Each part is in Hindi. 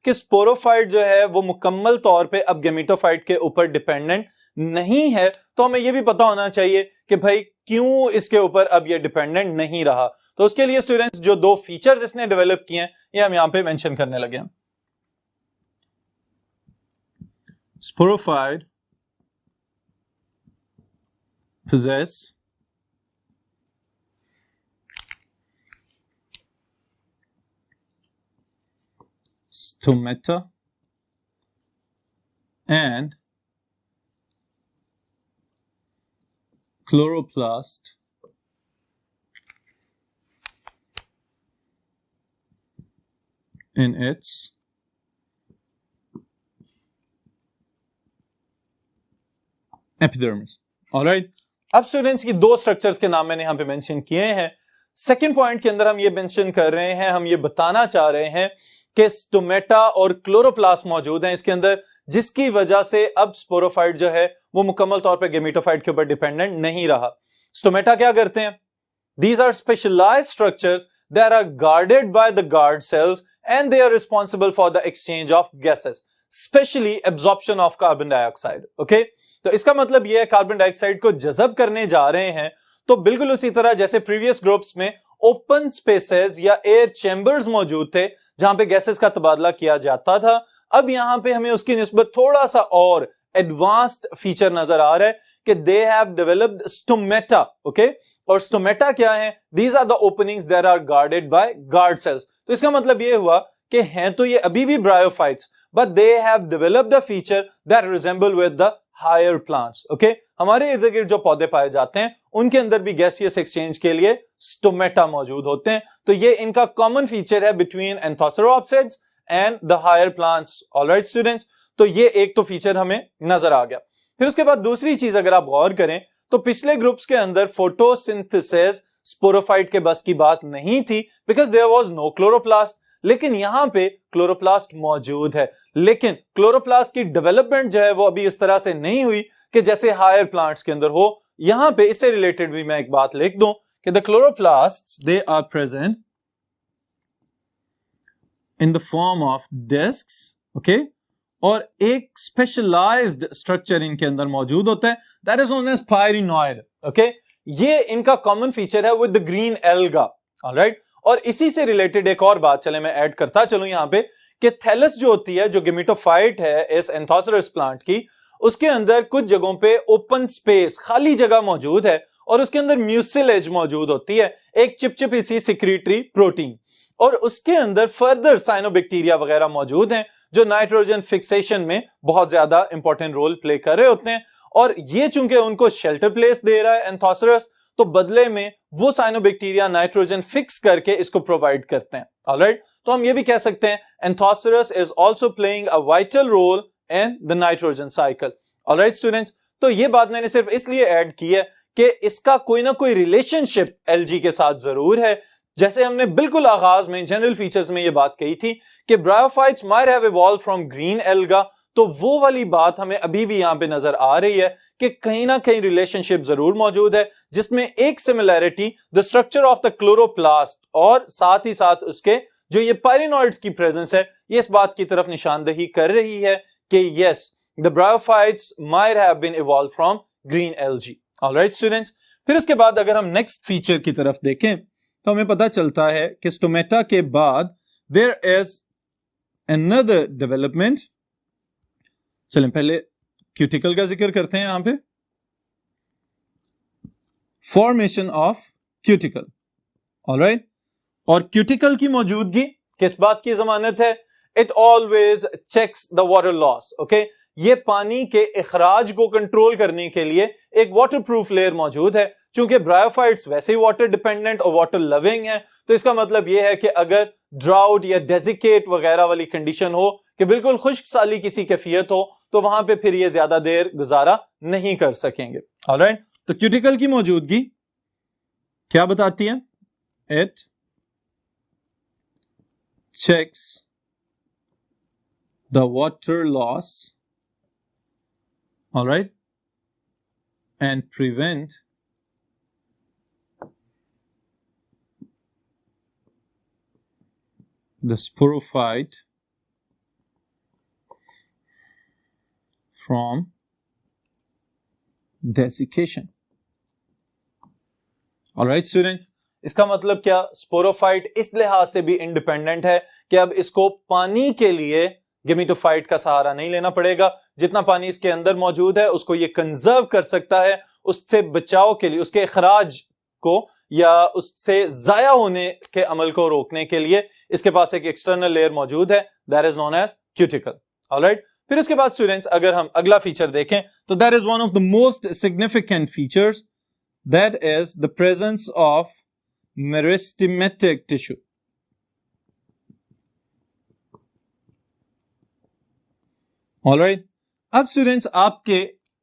कि स्पोरोफाइट जो है वो मुकम्मल तौर पे अब गेमेटोफाइट के ऊपर डिपेंडेंट नहीं है, तो हमें ये भी पता होना चाहिए कि भाई क्यों इसके ऊपर अब ये डिपेंडेंट नहीं रहा। तो उसके लिए स्टूडेंट्स जो दो फीचर्स इसने डेवलप किए हैं ये हम यहां पे मेंशन करने लगे हैं। Sporophyte possess stomata and chloroplast in its epidermis. Alright. अब स्टूडेंट्स की दो स्ट्रक्चर्स के नाम मैंने यहां पे मेंशन किए हैं। सेकंड पॉइंट के अंदर हम ये मेंशन कर रहे हैं, हम ये बताना चाह रहे हैं कि स्टोमेटा और क्लोरोप्लास्ट मौजूद हैं इसके अंदर, जिसकी वजह से अब स्पोरोफाइट जो है वो मुकम्मल तौर पे गेमेटोफाइट के ऊपर डिपेंडेंट नहीं रहा। स्टोमेटा क्या करते हैं? These are specialized structures that are guarded by the guard cells and they are responsible for the exchange of gases, especially absorption of carbon dioxide. Okay? तो इसका मतलब यह है कार्बन डाइऑक्साइड को जज़ब करने जा रहे हैं, तो बिल्कुल उसी तरह जैसे प्रीवियस ग्रुप्स में ओपन स्पेसेस या एयर चैम्बर्स मौजूद थे जहां पे गैसेस का तबादला किया जाता था, अब यहां पे हमें उसकी निस्बत थोड़ा सा और एडवांस्ड फीचर नजर आ रहा है कि they have developed stomata. Okay, और स्टोमेटा क्या है? These are the openings that are guarded by guard cells. तो इसका मतलब ये हुआ कि हैं तो ये अभी भी bryophytes, but they have developed a feature that resemble with the higher plants. Okay, हमारे इर्द गिर्द जो पौधे पाए जाते हैं उनके अंदर भी गैसियस एक्सचेंज के लिए स्टोमेटा मौजूद होते हैं। तो ये इनका कॉमन फीचर है between anthoceropsids and the higher plants. Alright students, तो ये एक तो फीचर हमें नजर आ गया। फिर उसके बाद दूसरी चीज अगर आप गौर करें तो पिछले ग्रुप्स के अंदर फोटोसिंथेसिस स्पोरोफाइट के बस की बात नहीं थी, because there was no chloroplast. लेकिन यहां पे क्लोरोप्लास्ट मौजूद है, लेकिन क्लोरोप्लास्ट की डेवलपमेंट जो है वो अभी इस तरह से नहीं हुई कि जैसे हायर प्लांट्स के अंदर हो। यहां पे इससे रिलेटेड भी मैं एक बात लिख दूं कि the chloroplasts they are present in the form of discs. Okay, और एक स्पेशलाइज्ड स्ट्रक्चर इनके अंदर मौजूद होता है, that is known as pyrenoid. Okay, ये इनका कॉमन फीचर है with the green alga. Alright, और इसी से रिलेटेड एक और बात चले मैं ऐड करता चलूं यहां पे कि थैलस जो होती है, जो गेमेटोफाइट है इस एंथोसेरस प्लांट की, उसके अंदर कुछ जगहों पे ओपन स्पेस खाली जगह मौजूद है और उसके अंदर म्यूसिलेज मौजूद होती है, एक चिपचिपी सी सिक्रीटरी प्रोटीन, और उसके अंदर फर्दर साइनोबैक्टीरिया वगैरह मौजूद हैं जो नाइट्रोजन फिक्सेशन में बहुत ज्यादा इंपॉर्टेंट रोल प्ले कर रहे होते हैं। और ये चूंकि उनको शेल्टर प्लेस दे रहा है एंथोसेरस, तो बदले में वो साइनोबैक्टीरिया नाइट्रोजन फिक्स करके इसको प्रोवाइड करते हैं। ऑलराइट, तो हम ये भी कह सकते हैं Anthoceros is also playing a vital role in the nitrogen cycle. Alright students, तो ये बात मैंने सिर्फ इसलिए ऐड की है कि इसका कोई ना कोई रिलेशनशिप एलजी के साथ जरूर है। जैसे हमने बिल्कुल आगाज में जनरल फीचर्स में ये बात कही थी कि bryophytes might have evolved from green alga, तो वो वाली बात हमें अभी भी यहां पे नजर आ रही है कि कहीं ना कहीं रिलेशनशिप जरूर मौजूद है, जिसमें एक similarity the structure of the chloroplast और साथ ही साथ उसके जो ये पायरिनॉइड्स की प्रेजेंस है, ये इस बात की तरफ निशानदही कर रही है कि yes, the bryophytes might have been evolved from green algae. Alright students, फिर उसके बाद अगर हम नेक्स्ट फीचर की तरफ देखें तो हमें पता चलता है कि स्टोमेटा के बाद देयर इज अनदर डेवलपमेंट। चलें पहले क्यूटिकल का जिक्र करते हैं यहां पे, फॉर्मेशन ऑफ क्यूटिकल। ऑलराइट, और क्यूटिकल की मौजूदगी किस बात की जमानत है? It always checks the water loss. Okay, ये पानी के इखराज को कंट्रोल करने के लिए एक वाटरप्रूफ लेयर मौजूद है। चूंकि ब्रायोफाइट्स वैसे ही वाटर डिपेंडेंट और वाटर लविंग है, तो इसका मतलब यह है कि अगर ड्राउट या डेजिकेट वगैरह वाली कंडीशन हो कि बिल्कुल खुश्क साली किसी कैफियत हो, तो वहां पे फिर ये ज्यादा देर गुजारा नहीं कर सकेंगे। ऑलराइट, तो क्यूटिकल की मौजूदगी क्या बताती है? It checks the water loss, all right, and prevent the sporophyte from desiccation. Alright students, इसका मतलब क्या, स्पोरोफाइट इस लिहाज से भी इंडिपेंडेंट है कि अब इसको पानी के लिए गेमेटोफाइट का सहारा नहीं लेना पड़ेगा। जितना पानी इसके अंदर मौजूद है उसको ये कंजर्व कर सकता है, उससे बचाव के लिए, उसके इखराज को या उससे जाया होने के अमल को रोकने के लिए इसके पास एक एक्सटर्नल लेयर मौजूद है, that is known as cuticle. Alright, फिर उसके बाद स्टूडेंट्स अगर हम अगला फीचर देखें तो that is one of the most significant features, that is the presence of meristematic tissue. Alright, अब स्टूडेंट्स आपके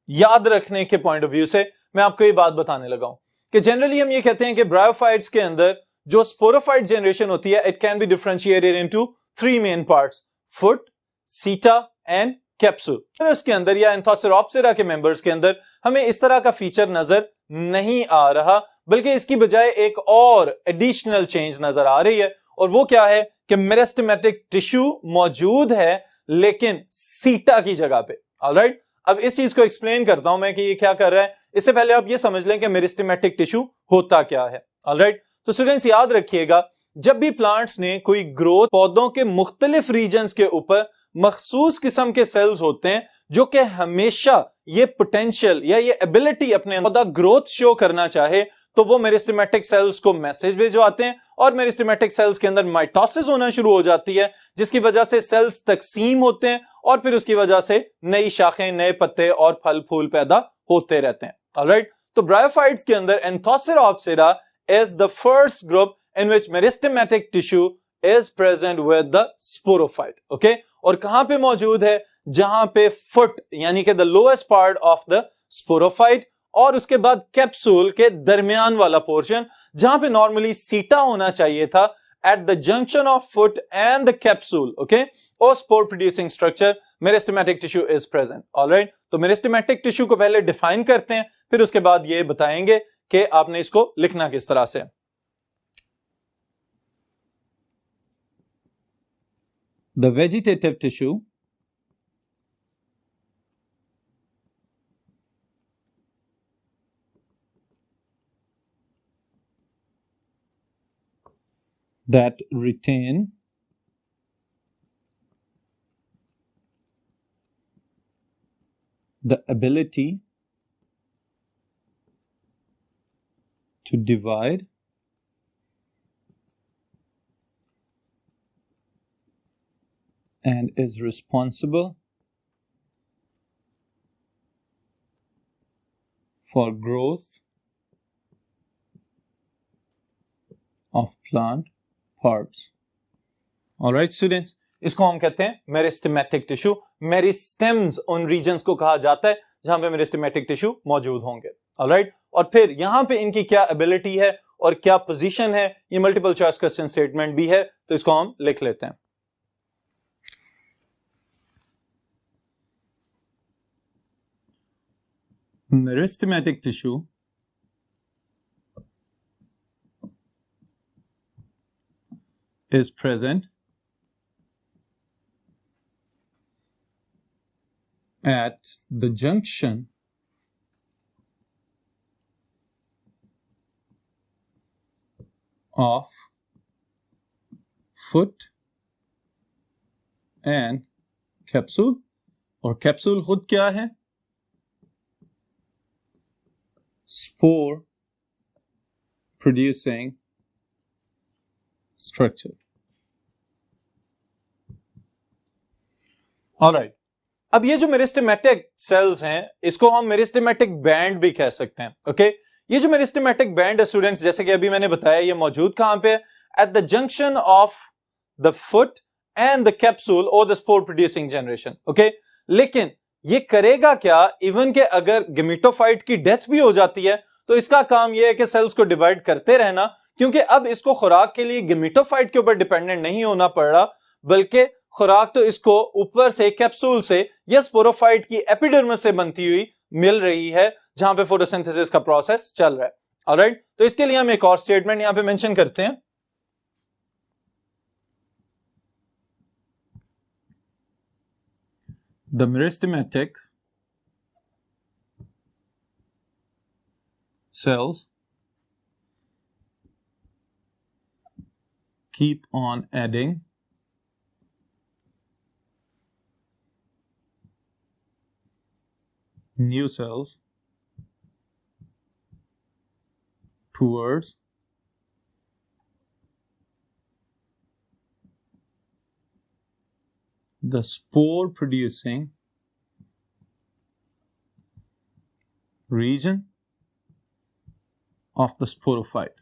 याद रखने के पॉइंट ऑफ व्यू से मैं आपको ये बात बताने लगा हूं कि जनरली हम ये कहते हैं कि ब्रायोफाइट्स के अंदर जो स्पोरोफाइट जनरेशन होती है, it can be differentiated into 3 main parts, foot, सीटा एंड कैप्सूल। इसके अंदर या एंथोसेरोप्सिरा के मेंबर्स के अंदर हमें इस तरह का फीचर नजर नहीं आ रहा, बल्कि इसकी बजाय एक और एडिशनल चेंज नजर आ रही है, और वो क्या है कि मेरिस्टेमेटिक टिश्यू मौजूद है लेकिन सीटा की जगह पे। ऑलराइट, अब इस चीज को एक्सप्लेन करता हूं मैं कि ये क्या कर रहा है। इससे पहले आप ये समझ लें कि मेरिस्टेमेटिक टिश्यू होता क्या है। ऑलराइट, तो स्टूडेंट्स याद रखिएगा, जब भी प्लांट्स ने कोई ग्रोथ, पौधों के मुख्तलिफ रीजन्स के ऊपर मखसूस किस्म के सेल्स होते हैं जो कि हमेशा ये पोटेंशियल या ये एबिलिटी अपने पौधा ग्रोथ शो करना चाहे, तो वो मेरिस्टेमेटिक सेल्स को मैसेज भिजवाते हैं और मेरिस्टेमेटिक सेल्स के अंदर माइटोसिस होना शुरू हो जाती है, जिसकी वजह से सेल्स तकसीम होते हैं और फिर उसकी वजह से नई शाखें, नए पत्ते और फल फूल पैदा होते रहते हैं। ऑलराइट, तो ब्रायोफाइट्स के अंदर anthoceropsida is the first group in which meristematic tissue is present with the sporophyte. Okay, और कहां पे मौजूद है, जहां पे फुट यानी कि the lowest part of the sporophyte, और उसके बाद कैप्सूल के दरमियान वाला पोर्शन जहां पे नॉर्मली सीटा होना चाहिए था, at the junction of foot and the capsule, okay, और spore producing structure meristematic tissue is present. Alright, तो मेरिस्टेमेटिक टिश्यू को पहले डिफाइन करते हैं, फिर उसके बाद ये बताएंगे कि आपने इसको लिखना किस तरह से। The vegetative tissue that retain the ability to divide and is responsible for growth of plant parts. Alright students, इसको हम कहते हैं मेरिस्टेमेटिक टिश्यू। मेरिस्टेम्स उन रीजन्स को कहा जाता है जहां पे मेरिस्टेमेटिक टिश्यू मौजूद होंगे। ऑलराइट, और फिर यहां पे इनकी क्या एबिलिटी है और क्या पोजीशन है, ये मल्टीपल चॉइस क्वेश्चन स्टेटमेंट भी है, तो इसको हम लिख लेते हैं। Meristematic tissue is present at the junction of foot and capsule, और capsule खुद क्या है, spore producing structure. Alright, अब ये जो मेरिस्टेमेटिक सेल्स हैं इसको हम मेरिस्टेमेटिक बैंड भी कह सकते हैं। ओके, ये जो मेरिस्टेमेटिक बैंड है स्टूडेंट्स, जैसे कि अभी मैंने बताया, ये मौजूद कहां पे है, at the junction of the foot and the capsule और the spore producing generation. Okay, लेकिन ये करेगा क्या, इवन के अगर गेमेटोफाइट की डेथ भी हो जाती है तो इसका काम यह है कि सेल्स को डिवाइड करते रहना, क्योंकि अब इसको खुराक के लिए गेमेटोफाइट के ऊपर डिपेंडेंट नहीं होना पड़ रहा, बल्कि खुराक तो इसको ऊपर से कैप्सूल से या स्पोरोफाइट की एपिडर्मिस से बनती हुई मिल रही है, जहां पे फोटोसिंथेसिस का प्रोसेस चल रहा है। ऑलराइट, तो इसके लिए हम एक और स्टेटमेंट यहां पे मेंशन करते हैं। The meristematic cells keep on adding new cells towards the spore producing region of the sporophyte.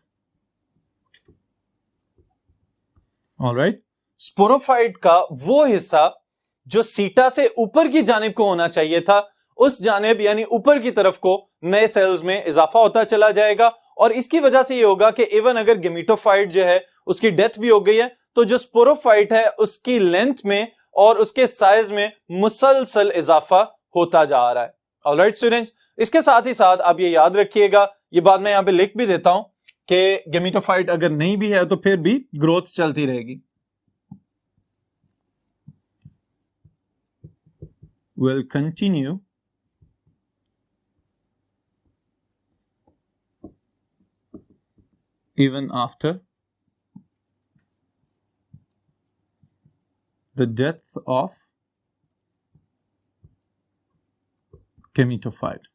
Alright, sporophyte का वो हिस्सा जो सीटा से ऊपर की जानिब को होना चाहिए था, उस जानिब यानी ऊपर की तरफ को नए सेल्स में इजाफा होता चला जाएगा और इसकी वजह से ये होगा कि इवन अगर गेमेटोफाइट जो है उसकी डेथ भी हो गई है तो जो स्पोरोफाइट है उसकी लेंथ में और उसके साइज में मुसलसल इजाफा होता जा रहा है। ऑलराइट स्टूडेंट्स, इसके साथ ही साथ आप ये याद रखिएगा, ये बात मैं यहां पे लिख भी देता हूं कि गेमेटोफाइट अगर नहीं भी है तो फिर भी ग्रोथ चलती रहेगी। Will continue even after the death of gametophyte.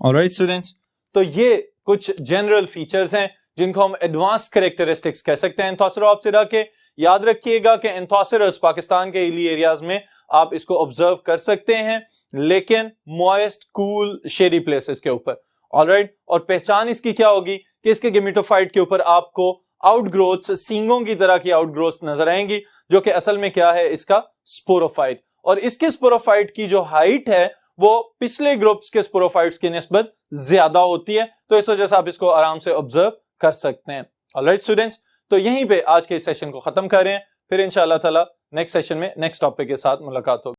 Alright students, तो ये कुछ जनरल फीचर्स हैं जिनको हम एडवांस कैरेक्टरिस्टिक्स कह सकते हैं एंथोसेरोप्सिरा के। याद रखिएगा कि एंथोसेरस पाकिस्तान के हिली एरियाज में आप इसको ऑब्जर्व कर सकते हैं, लेकिन मॉइस्ट कूल शेडी प्लेसेस के ऊपर। ऑलराइट, और पहचान इसकी क्या होगी कि इसके गेमेटोफाइट के ऊपर आपको आउटग्रोथ्स, सींगों की तरह की आउटग्रोथ्स नजर आएंगी, जो कि असल में क्या है, इसका स्पोरोफाइट। और इसके स्पोरोफाइट की जो हाइट है वो पिछले ग्रुप्स के स्पोरोफाइट्स की निस्बत ज्यादा होती है, तो इस वजह से आप इसको आराम से ऑब्जर्व कर सकते हैं। ऑलराइट स्टूडेंट्स, तो यहीं पे आज के इस सेशन को खत्म कर रहे हैं, फिर इंशाअल्लाह ताला नेक्स्ट सेशन में नेक्स्ट टॉपिक के साथ मुलाकात होगी।